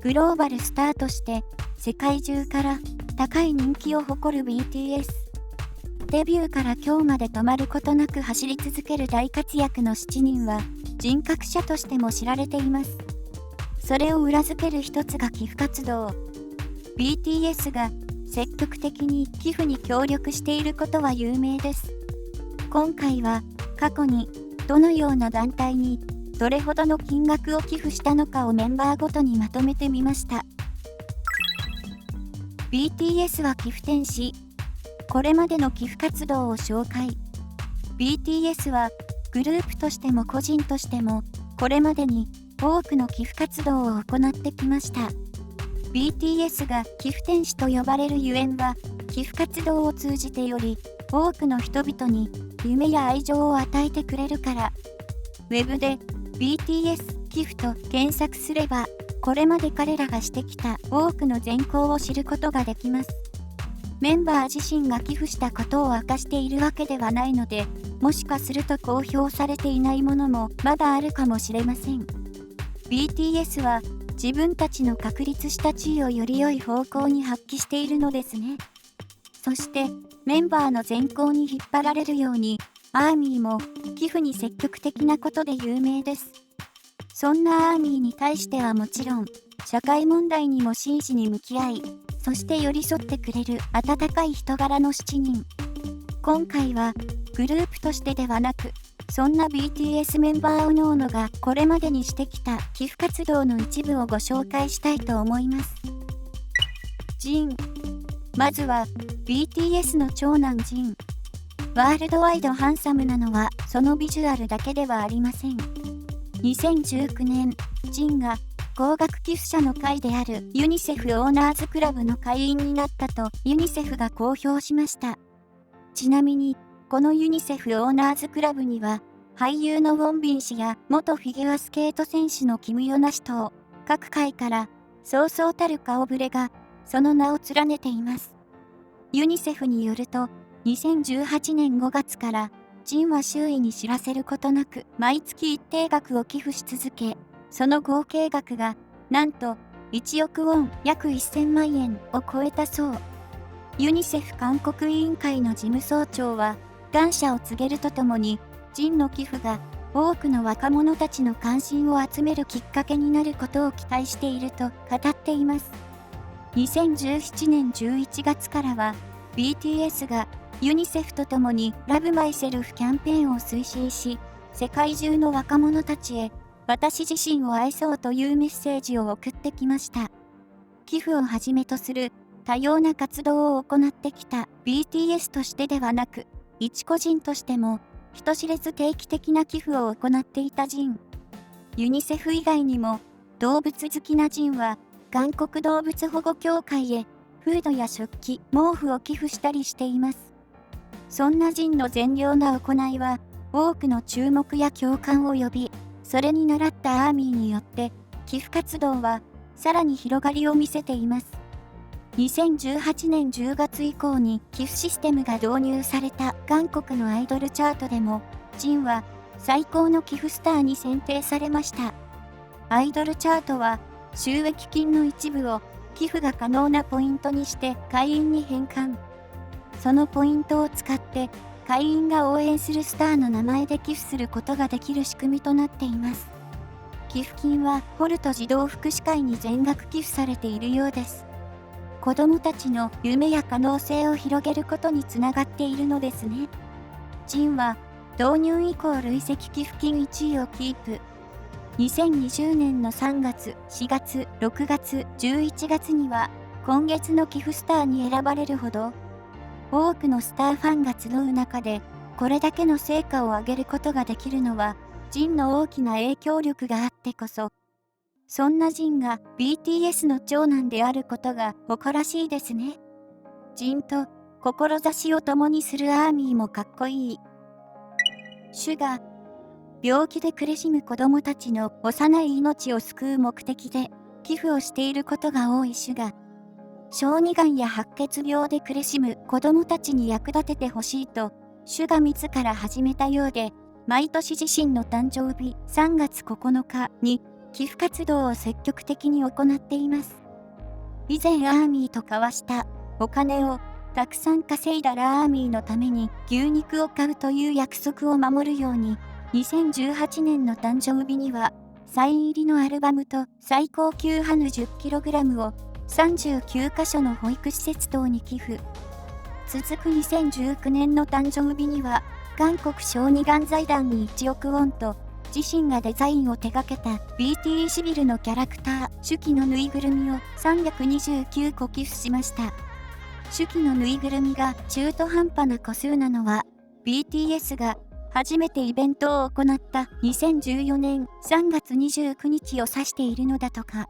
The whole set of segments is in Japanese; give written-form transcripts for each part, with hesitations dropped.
グローバルスターとして世界中から高い人気を誇る BTS。デビューから今日まで止まることなく走り続ける大活躍の7人は人格者としても知られています。それを裏付ける一つが寄付活動。BTS が積極的に寄付に協力していることは有名です。今回は過去にどのような団体にどれほどの金額を寄付したのかをメンバーごとにまとめてみました。BTS は寄付天使。これまでの寄付活動を紹介。BTS はグループとしても個人としてもこれまでに多くの寄付活動を行ってきました。BTS が寄付天使と呼ばれるゆえんは、寄付活動を通じてより多くの人々に夢や愛情を与えてくれるから。ウェブで BTS 寄付と検索すれば、これまで彼らがしてきた多くの善行を知ることができます。メンバー自身が寄付したことを明かしているわけではないので、もしかすると公表されていないものもまだあるかもしれません。BTS は自分たちの確立した地位をより良い方向に発揮しているのですね。そしてメンバーの善行に引っ張られるように、アーミーも寄付に積極的なことで有名です。そんなアーミーに対してはもちろん、社会問題にも真摯に向き合い、そして寄り添ってくれる温かい人柄の7人。今回はグループとしてではなく、そんな BTS メンバーおのおのがこれまでにしてきた寄付活動の一部をご紹介したいと思います。ジン。まずは BTS の長男ジン。ワールドワイドハンサムなのはそのビジュアルだけではありません。2019年、ジンが高額寄付者の会であるユニセフオーナーズクラブの会員になったとユニセフが公表しました。ちなみに、このユニセフオーナーズクラブには、俳優のウォンビン氏や元フィギュアスケート選手のキム・ヨナ氏と、各界からそうそうたる顔ぶれがその名を連ねています。ユニセフによると、2018年5月から、ジンは周囲に知らせることなく毎月一定額を寄付し続け、その合計額がなんと1億ウォン約1000万円を超えたそう。ユニセフ韓国委員会の事務総長は、感謝を告げるとともに、ジンの寄付が多くの若者たちの関心を集めるきっかけになることを期待していると語っています。2017年11月からは、BTS がユニセフとともにラブマイセルフキャンペーンを推進し、世界中の若者たちへ私自身を愛そうというメッセージを送ってきました。寄付をはじめとする多様な活動を行ってきた BTS としてではなく、一個人としても人知れず定期的な寄付を行っていたジン。ユニセフ以外にも動物好きなジンは韓国動物保護協会へフードや食器、毛布を寄付したりしています。そんなジンの善良な行いは多くの注目や共感を呼び、それに倣ったアーミーによって寄付活動はさらに広がりを見せています。2018年10月以降に寄付システムが導入された韓国のアイドルチャートでも、ジンは最高の寄付スターに選定されました。アイドルチャートは収益金の一部を寄付が可能なポイントにして会員に返還。そのポイントを使って会員が応援するスターの名前で寄付することができる仕組みとなっています。寄付金はホルト児童福祉会に全額寄付されているようです。子どもたちの夢や可能性を広げることにつながっているのですね。ジンは導入以降累積寄付金1位をキープ。2020年の3月、4月、6月、11月には今月の寄付スターに選ばれるほど、多くのスターファンが集う中で、これだけの成果を上げることができるのは、ジンの大きな影響力があってこそ。そんなジンが BTS の長男であることが誇らしいですね。ジンと志を共にするアーミーもかっこいい。シュガー。病気で苦しむ子供たちの幼い命を救う目的で寄付をしていることが多いシュガー。小児がんや白血病で苦しむ子供たちに役立ててほしいと、シュガ自ら始めたようで、毎年自身の誕生日3月9日に寄付活動を積極的に行っています。以前アーミーと交わしたお金をたくさん稼いだらアーミーのために牛肉を買うという約束を守るように、2018年の誕生日にはサイン入りのアルバムと最高級ハヌ 10kg を39カ所の保育施設等に寄付。続く2019年の誕生日には韓国小児がん財団に1億ウォンと自身がデザインを手掛けた BT シビルのキャラクターシュキのぬいぐるみを329個寄付しました。シュキのぬいぐるみが中途半端な個数なのは BTS が初めてイベントを行った2014年3月29日を指しているのだとか。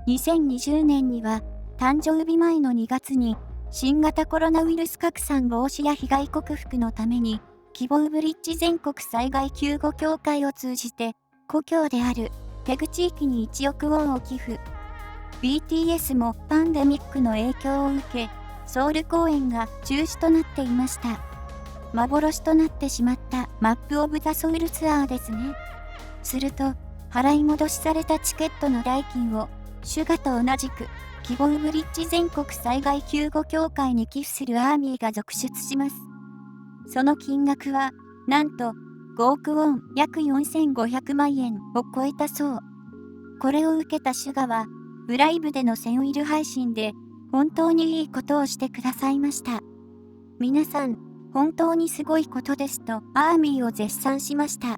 2020年には誕生日前の2月に新型コロナウイルス拡散防止や被害克服のために希望ブリッジ全国災害救護協会を通じて故郷であるテグ地域に1億ウォンを寄付。BTS もパンデミックの影響を受けソウル公演が中止となっていました。幻となってしまったマップオブザソウルツアーですね。すると払い戻しされたチケットの代金をシュガと同じく希望ブリッジ全国災害救護協会に寄付するアーミーが続出します。その金額はなんと5億ウォン約4500万円を超えたそう。これを受けたシュガはブライブでのセンウィル配信で本当にいいことをしてくださいました。皆さん本当にすごいことですとアーミーを絶賛しました。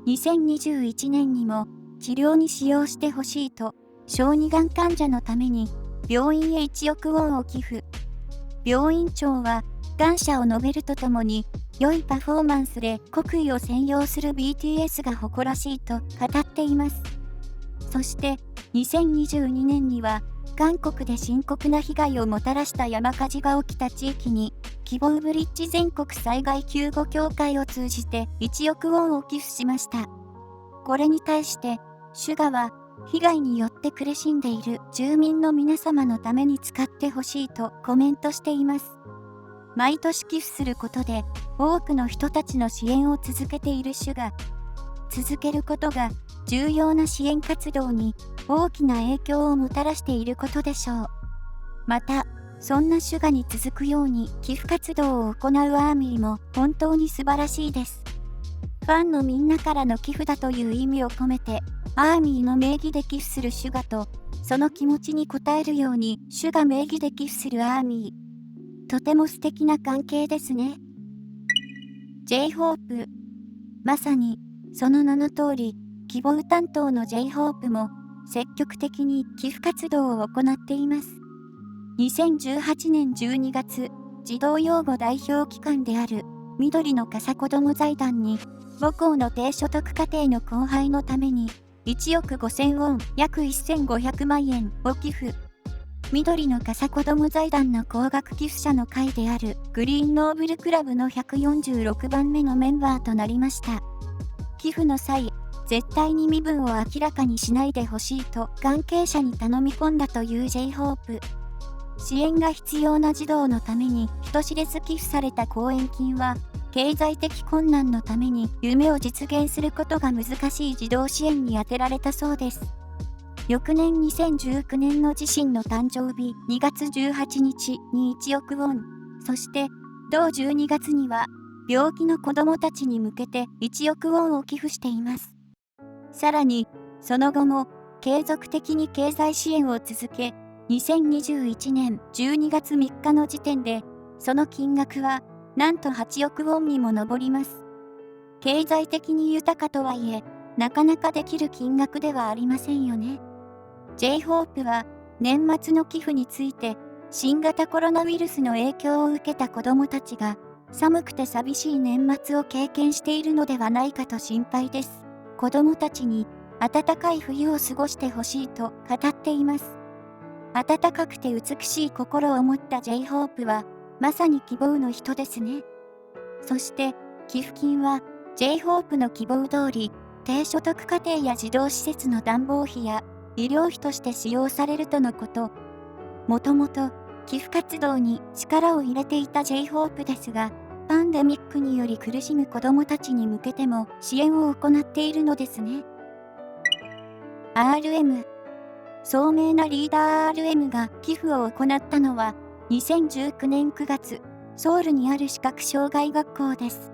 2021年にも治療に使用してほしいと小児がん患者のために病院へ1億ウォンを寄付。病院長は感謝を述べるとともに良いパフォーマンスで国威を宣揚する BTS が誇らしいと語っています。そして2022年には韓国で深刻な被害をもたらした山火事が起きた地域に希望ブリッジ全国災害救護協会を通じて1億ウォンを寄付しました。これに対してシュガは被害によって苦しんでいる住民の皆様のために使ってほしいとコメントしています。毎年寄付することで多くの人たちの支援を続けているシュガ。続けることが重要な支援活動に大きな影響をもたらしていることでしょう。また、そんなシュガに続くように寄付活動を行うアーミーも本当に素晴らしいです。ファンのみんなからの寄付だという意味を込めて、アーミーの名義で寄付するシュガと、その気持ちに応えるようにシュガ名義で寄付するアーミー。とても素敵な関係ですね。J-HOPE。まさに、その名の通り、希望担当の J-HOPE も積極的に寄付活動を行っています。2018年12月、児童養護代表機関である緑の傘子ども財団に母校の低所得家庭の後輩のために1億5000ウォン約1500万円を寄付。緑の傘子ども財団の高額寄付者の会であるグリーンノーブルクラブの146番目のメンバーとなりました。寄付の際、絶対に身分を明らかにしないでほしいと関係者に頼み込んだという J-HOPE。支援が必要な児童のために人知れず寄付された後援金は、経済的困難のために夢を実現することが難しい児童支援に充てられたそうです。翌年2019年の自身の誕生日2月18日に1億ウォン、そして同12月には病気の子どもたちに向けて1億ウォンを寄付しています。さらに、その後も継続的に経済支援を続け、2021年12月3日の時点で、その金額はなんと8億ウォンにも上ります。経済的に豊かとはいえ、なかなかできる金額ではありませんよね。J-HOPE は年末の寄付について、新型コロナウイルスの影響を受けた子どもたちが寒くて寂しい年末を経験しているのではないかと心配です。子どもたちに暖かい冬を過ごしてほしいと語っています。暖かくて美しい心を持った J-HOPE はまさに希望の人ですね。そして寄付金は J-HOPE の希望通り低所得家庭や児童施設の暖房費や医療費として使用されるとのこと。もともと寄付活動に力を入れていた J-HOPE ですが、パンデミックにより苦しむ子どもたちに向けても支援を行っているのですね。RM。聡明なリーダー RM が寄付を行ったのは、2019年9月、ソウルにある視覚障害学校です。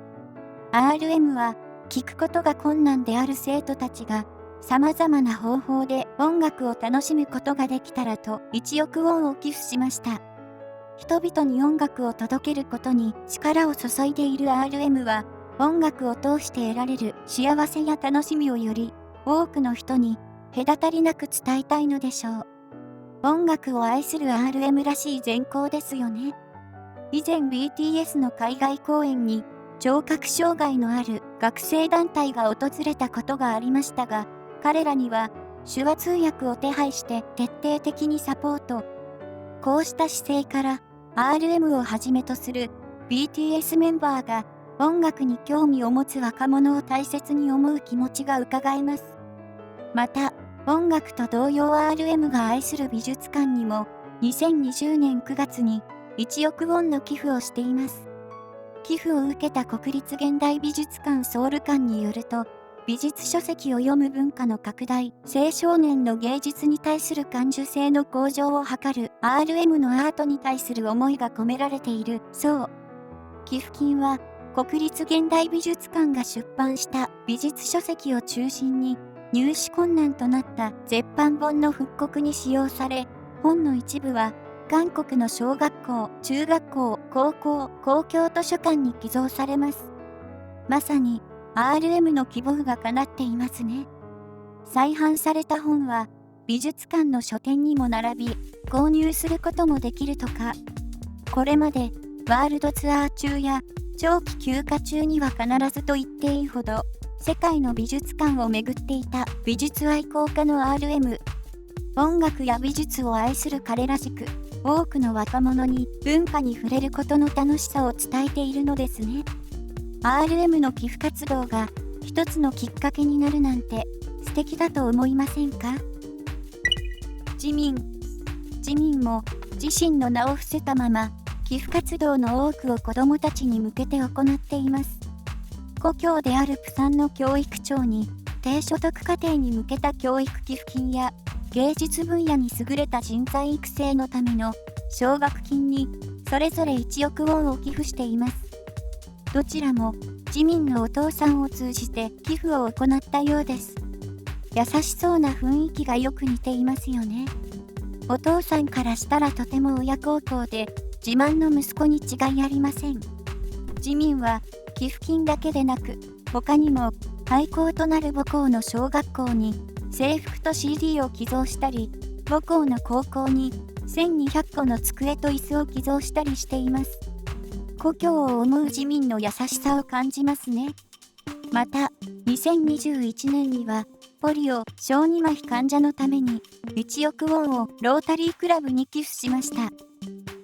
RM は、聞くことが困難である生徒たちが、様々な方法で音楽を楽しむことができたらと1億ウォンを寄付しました。人々に音楽を届けることに力を注いでいる RM は、音楽を通して得られる幸せや楽しみをより多くの人に隔たりなく伝えたいのでしょう。音楽を愛する RM らしい善行ですよね。以前 BTS の海外公演に聴覚障害のある学生団体が訪れたことがありましたが、彼らには手話通訳を手配して徹底的にサポート。こうした姿勢から RM をはじめとする BTS メンバーが音楽に興味を持つ若者を大切に思う気持ちが伺えます。また、音楽と同様 RM が愛する美術館にも2020年9月に1億ウォンの寄付をしています。寄付を受けた国立現代美術館ソウル館によると、美術書籍を読む文化の拡大、青少年の芸術に対する感受性の向上を図る RM のアートに対する思いが込められているそう。寄付金は国立現代美術館が出版した美術書籍を中心に入手困難となった絶版本の復刻に使用され、本の一部は韓国の小学校、中学校、高校、公共図書館に寄贈されます。まさにRM の希望が叶っていますね。再販された本は美術館の書店にも並び購入することもできるとか。これまでワールドツアー中や長期休暇中には必ずと言っていいほど世界の美術館を巡っていた美術愛好家の RM。音楽や美術を愛する彼らしく、多くの若者に文化に触れることの楽しさを伝えているのですね。RM の寄付活動が一つのきっかけになるなんて素敵だと思いませんか？自民も自身の名を伏せたまま寄付活動の多くを子どもたちに向けて行っています。故郷であるプサンの教育庁に低所得家庭に向けた教育寄付金や芸術分野に優れた人材育成のための奨学金にそれぞれ1億ウォンを寄付しています。どちらも自民のお父さんを通じて寄付を行ったようです。優しそうな雰囲気がよく似ていますよね。お父さんからしたらとても親孝行で自慢の息子に違いありません。自民は寄付金だけでなく、他にも廃校となる母校の小学校に制服と CD を寄贈したり、母校の高校に1200個の机と椅子を寄贈したりしています。故郷を思う自民の優しさを感じますね。また、2021年には、ポリオ小児麻痺患者のために1億ウォンをロータリークラブに寄付しました。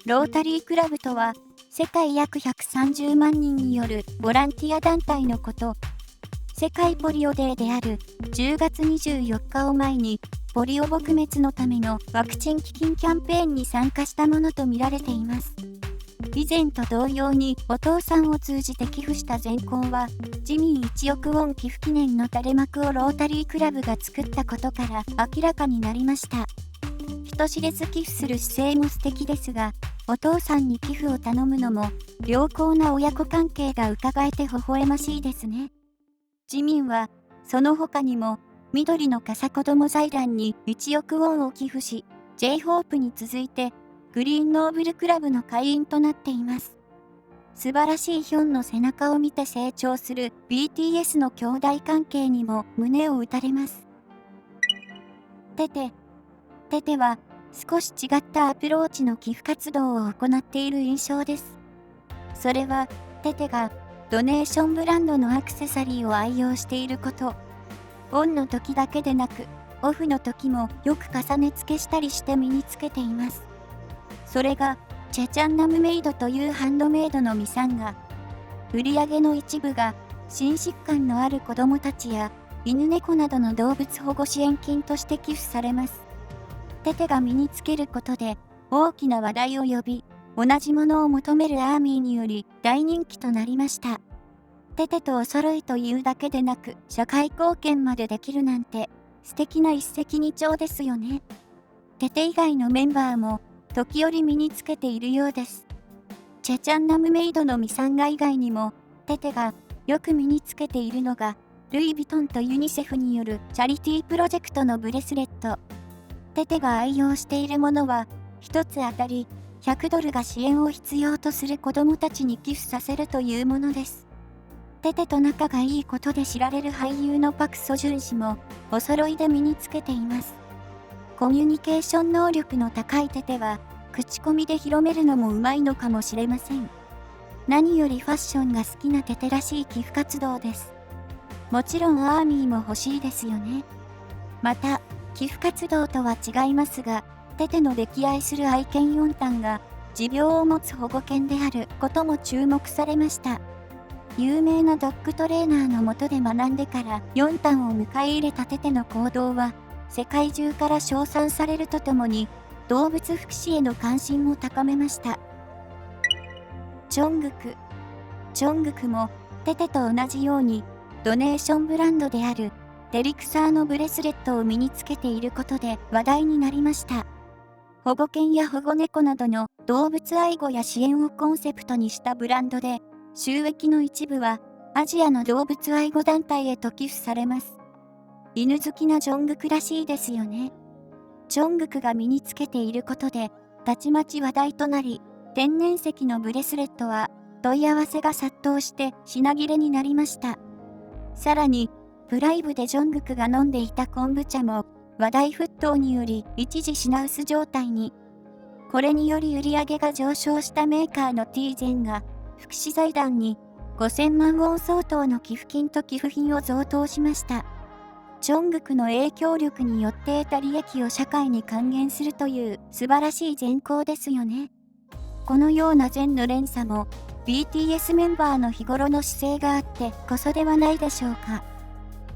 ロータリークラブとは、世界約130万人によるボランティア団体のこと。世界ポリオデーである10月24日を前に、ポリオ撲滅のためのワクチン基金キャンペーンに参加したものとみられています。以前と同様にお父さんを通じて寄付した善行は、自民1億ウォン寄付記念の垂れ幕をロータリークラブが作ったことから明らかになりました。人知れず寄付する姿勢も素敵ですが、お父さんに寄付を頼むのも良好な親子関係が伺えて微笑ましいですね。自民はその他にも緑の傘子ども財団に1億ウォンを寄付し、J-HOPE に続いてグリーンノーブルクラブの会員となっています。素晴らしいヒョンの背中を見て成長する BTS の兄弟関係にも胸を打たれます。テテは少し違ったアプローチの寄付活動を行っている印象です。それはテテがドネーションブランドのアクセサリーを愛用していること。オンの時だけでなくオフの時もよく重ね付けしたりして身につけています。それがチェチャンナムメイドというハンドメイドのミサンガ。売上の一部が心疾患のある子どもたちや犬猫などの動物保護支援金として寄付されます。テテが身につけることで大きな話題を呼び、同じものを求めるアーミーにより大人気となりました。テテとお揃いというだけでなく社会貢献までできるなんて素敵な一石二鳥ですよね。テテ以外のメンバーも時折身につけているようです。チェチャンナムメイドのミサンガ以外にも、テテがよく身につけているのが、ルイ・ヴィトンとユニセフによるチャリティープロジェクトのブレスレット。テテが愛用しているものは、1つ当たり$100が支援を必要とする子どもたちに寄付させるというものです。テテと仲がいいことで知られる俳優のパク・ソジュン氏もお揃いで身につけています。コミュニケーション能力の高いテテは、口コミで広めるのもうまいのかもしれません。何よりファッションが好きなテテらしい寄付活動です。もちろんアーミーも欲しいですよね。また、寄付活動とは違いますが、テテの溺愛する愛犬ヨンタンが持病を持つ保護犬であることも注目されました。有名なドッグトレーナーの下で学んでからヨンタンを迎え入れたテテの行動は世界中から称賛されるとともに動物福祉への関心も高めました。チョングク。チョングクもテテと同じようにドネーションブランドであるデリクサーのブレスレットを身につけていることで話題になりました。保護犬や保護猫などの動物愛護や支援をコンセプトにしたブランドで、収益の一部はアジアの動物愛護団体へと寄付されます。犬好きなジョングクらしいですよね。ジョングクが身につけていることで、たちまち話題となり、天然石のブレスレットは問い合わせが殺到して品切れになりました。さらに、プライブでジョングクが飲んでいた昆布茶も話題沸騰により一時品薄状態に。これにより売り上げが上昇したメーカーの T ゼンが福祉財団に5000万ウォン相当の寄付金と寄付品を贈答しました。チョングクの影響力によって得た利益を社会に還元するという素晴らしい善行ですよね。このような善の連鎖も BTS メンバーの日頃の姿勢があってこそではないでしょうか。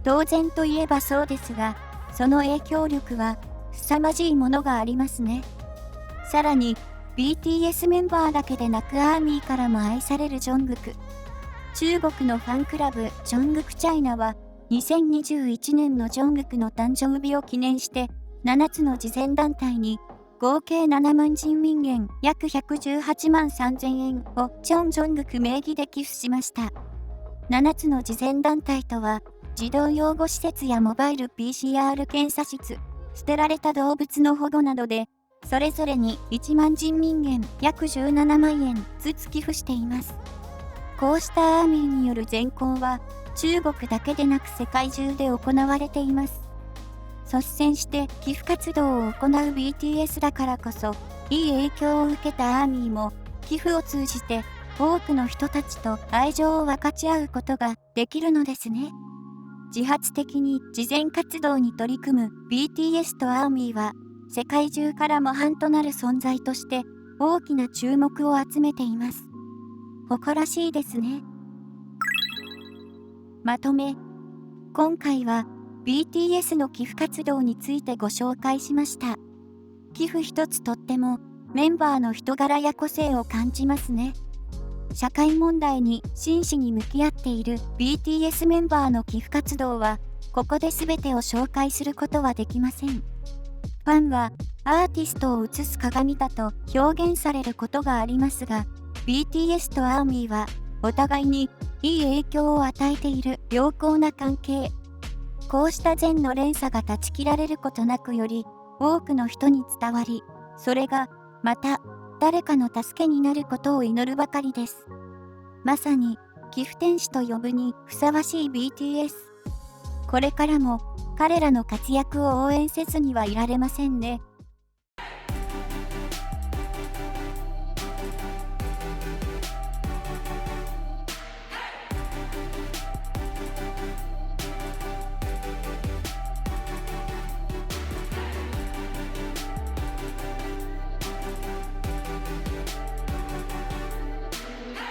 当然といえばそうですが、その影響力は凄まじいものがありますね。さらに BTS メンバーだけでなくアーミーからも愛されるジョングク。中国のファンクラブジョングクチャイナは2021年のジョングクの誕生日を記念して7つの慈善団体に合計7万人民元約118万3000円をジョングク名義で寄付しました。7つの慈善団体とは児童養護施設やモバイル PCR 検査室、捨てられた動物の保護などでそれぞれに1万人民元約17万円ずつ寄付しています。こうしたアーミーによる善行は中国だけでなく世界中で行われています。率先して寄付活動を行う BTS だからこそ、いい影響を受けたアーミーも寄付を通じて多くの人たちと愛情を分かち合うことができるのですね。自発的に慈善活動に取り組む BTS とアーミーは世界中から模範となる存在として大きな注目を集めています。誇らしいですね。まとめ。今回は BTS の寄付活動についてご紹介しました。寄付一つとってもメンバーの人柄や個性を感じますね。社会問題に真摯に向き合っている BTS メンバーの寄付活動はここで全てを紹介することはできません。ファンはアーティストを映す鏡だと表現されることがありますが、BTS とアーミーはお互いにいい影響を与えている良好な関係。こうした善の連鎖が断ち切られることなくより多くの人に伝わり、それがまた誰かの助けになることを祈るばかりです。まさに寄付天使と呼ぶにふさわしい BTS。これからも彼らの活躍を応援せずにはいられませんね。